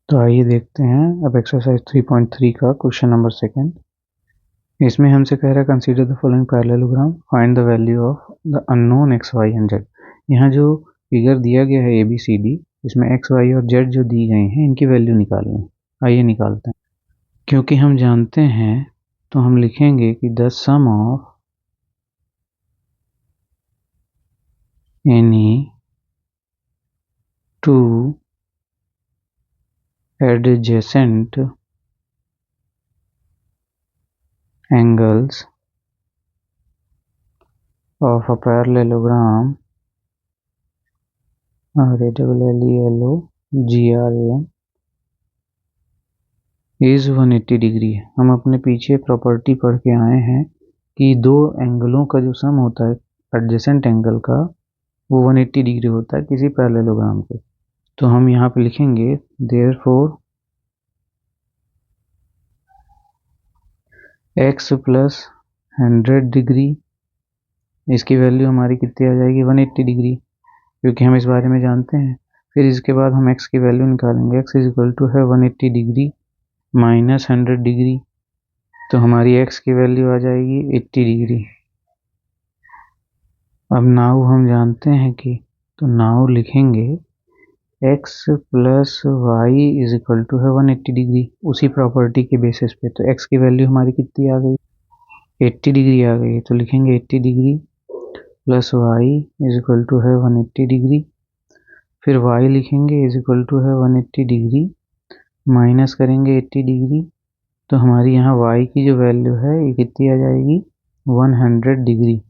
तो आइए देखते हैं अब एक्सरसाइज 3.3 का क्वेश्चन नंबर सेकेंड। इसमें हमसे कह रहा है consider the following parallelogram, find the value of the unknown x y and z. यहाँ जो फिगर दिया गया है ABCD, इसमें एक्स वाई और जेड जो दी गई हैं इनकी वैल्यू निकालनी है। आइए निकालते हैं। क्योंकि हम जानते हैं तो हम लिखेंगे कि the sum of any two adjacent angles of a parallelogram RALLELOGRAM is 180 degree. हम अपने पीछे प्रॉपर्टी पढ़ के आए हैं कि दो एंगलों का जो सम होता है एडजेसेंट एंगल का वो 180 डिग्री होता है किसी पैरेललोग्राम पे। तो हम यहाँ पे लिखेंगे देयरफॉर x प्लस 100 डिग्री, इसकी वैल्यू हमारी कितनी आ जाएगी 180 डिग्री, क्योंकि हम इस बारे में जानते हैं। फिर इसके बाद हम x की वैल्यू निकालेंगे। x इज इक्वल टू है 180 डिग्री माइनस 100 डिग्री, तो हमारी x की वैल्यू आ जाएगी 80 डिग्री। अब नाउ हम जानते हैं कि तो नाउ लिखेंगे x plus y is equal to है 180 डिग्री उसी प्रॉपर्टी के बेसिस पे। तो x की वैल्यू हमारी कितनी आ गई 80 डिग्री आ गई, तो लिखेंगे 80 degree plus y is equal to है 180 डिग्री। फिर y लिखेंगे इज इक्वल टू है 180 डिग्री माइनस करेंगे 80 डिग्री, तो हमारी यहाँ y की जो वैल्यू है ये कितनी आ जाएगी 100 डिग्री।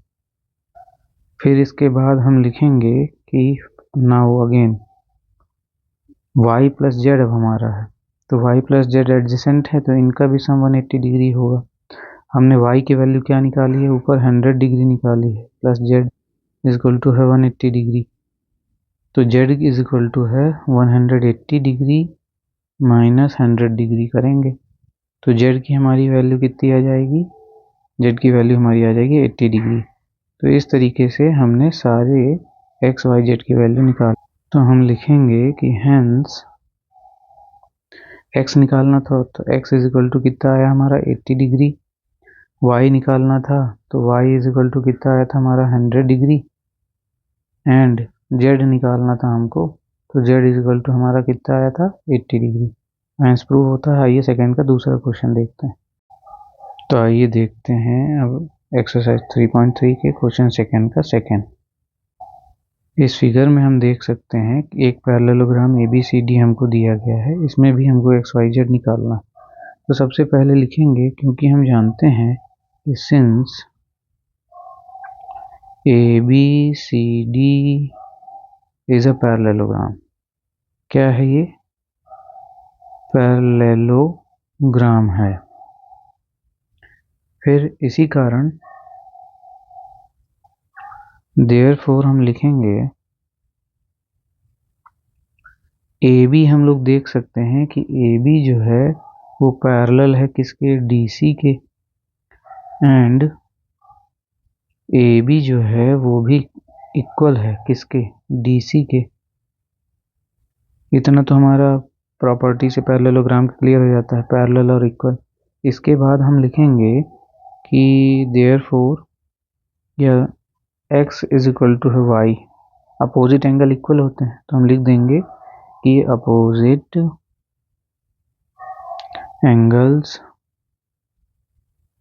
फिर इसके बाद हम लिखेंगे कि now again y plus Z अब हमारा है, तो y प्लस जेड एडजेसेंट है तो इनका भी सम 180 डिग्री होगा। हमने y की वैल्यू क्या निकाली है ऊपर 100 डिग्री निकाली है, plus z is equal to है 180 डिग्री, तो z इज इक्वल टू है 180 डिग्री माइनस 100 डिग्री करेंगे, तो z की हमारी वैल्यू कितनी आ जाएगी, z की वैल्यू हमारी आ जाएगी 80 डिग्री। तो इस तरीके से हमने सारे x y z की वैल्यू निकाल। तो हम लिखेंगे कि हेंस x निकालना था तो x इज इक्वल टू कितना आया हमारा 80 डिग्री, y निकालना था तो y इज इक्वल टू कितना आया था हमारा 100 डिग्री, एंड z निकालना था हमको तो z इज इक्वल टू हमारा कितना आया था 80 डिग्री। हेंस प्रूव होता है। आइए सेकंड का दूसरा क्वेश्चन देखते हैं। तो आइए देखते हैं अब एक्सरसाइज 3.3 के क्वेश्चन सेकंड का सेकंड। इस फिगर में हम देख सकते हैं कि एक पैरेललोग्राम ABCD हमको दिया गया है, इसमें भी हमको XYZ निकालना। तो सबसे पहले लिखेंगे क्योंकि हम जानते हैं कि since ABCD is a parallelogram, क्या है ये पैरेललोग्राम है। फिर इसी कारण देयरफॉर हम लिखेंगे AB, हम लोग देख सकते हैं कि AB जो है वो पैरेलल है किसके DC के, एंड AB जो है वो भी इक्वल है किसके DC के। इतना तो हमारा प्रॉपर्टी से पैरेललोग्राम क्लियर हो जाता है, पैरेलल और इक्वल। इसके बाद हम लिखेंगे कि देयरफॉर या x इज इक्वल टू है y, अपोजिट एंगल इक्वल होते हैं तो हम लिख देंगे कि opposite angles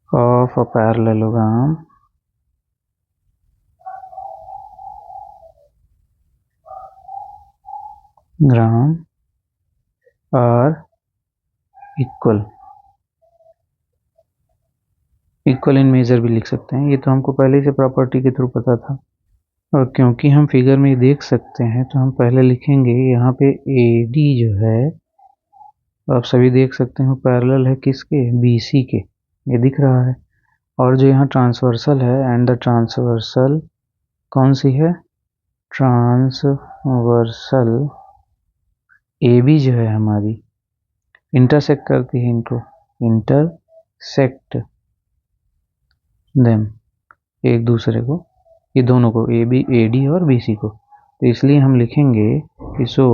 of a parallelogram are equal, equal in measure भी लिख सकते हैं। ये तो हमको पहले से प्रॉपर्टी के थ्रू पता था, और क्योंकि हम फिगर में देख सकते हैं तो हम पहले लिखेंगे यहाँ पे AD जो है आप सभी देख सकते हैं पैरेलल है किसके BC के, ये दिख रहा है। और जो यहाँ ट्रांसवर्सल है एंड द ट्रांसवर्सल कौन सी है ट्रांसवर्सल AB जो है हमारी इंटरसेक्ट करती है इनको, इंटरसेक्ट देम एक दूसरे को, ये दोनों को AD और BC को। तो इसलिए हम लिखेंगे कि so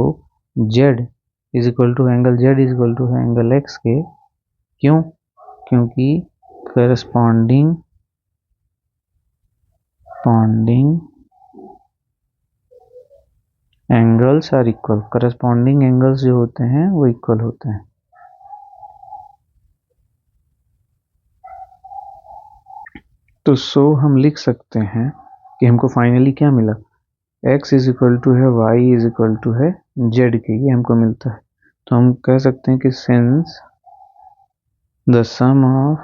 Z is equal to angle z is equal to है एंगल एक्स के। क्यों? क्योंकि corresponding angles are equal. Corresponding angles जो होते हैं वो इक्वल होते हैं। तो सो हम लिख सकते हैं कि हमको फाइनली क्या मिला, x इज इक्वल टू है y इज इक्वल टू है z के, ये हमको मिलता है। तो हम कह सकते हैं कि सिंस द सम ऑफ,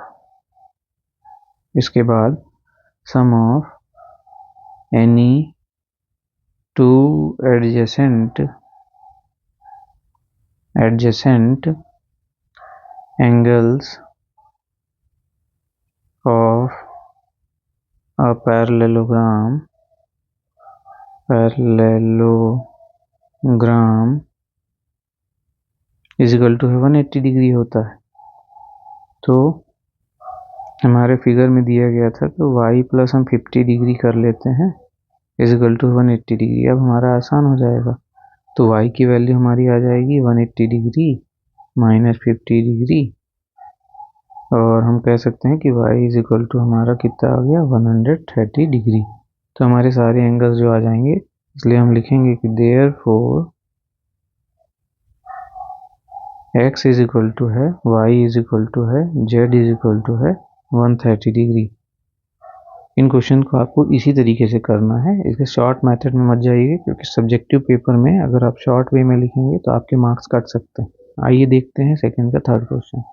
इसके बाद sum of any two adjacent angles of a parallelogram is equal to है 180 डिग्री होता है। तो हमारे फिगर में दिया गया था तो y प्लस हम 50 डिग्री कर लेते हैं इज इक्वल टू 180 डिग्री। अब हमारा आसान हो जाएगा, तो y की वैल्यू हमारी आ जाएगी 180 डिग्री माइनस 50 डिग्री, और हम कह सकते हैं कि y इज इक्वल टू हमारा कितना आ गया 130 डिग्री। तो हमारे सारे एंगल्स जो आ जाएंगे, इसलिए हम लिखेंगे कि therefore x is equal to है y इज इक्वल टू है z इज इक्वल टू है 130 डिग्री। इन क्वेश्चन को आपको इसी तरीके से करना है, इसके शॉर्ट मेथड में मत जाइए, क्योंकि सब्जेक्टिव पेपर में अगर आप शॉर्ट वे में लिखेंगे तो आपके मार्क्स कट सकते हैं। आइए देखते हैं सेकंड का थर्ड क्वेश्चन।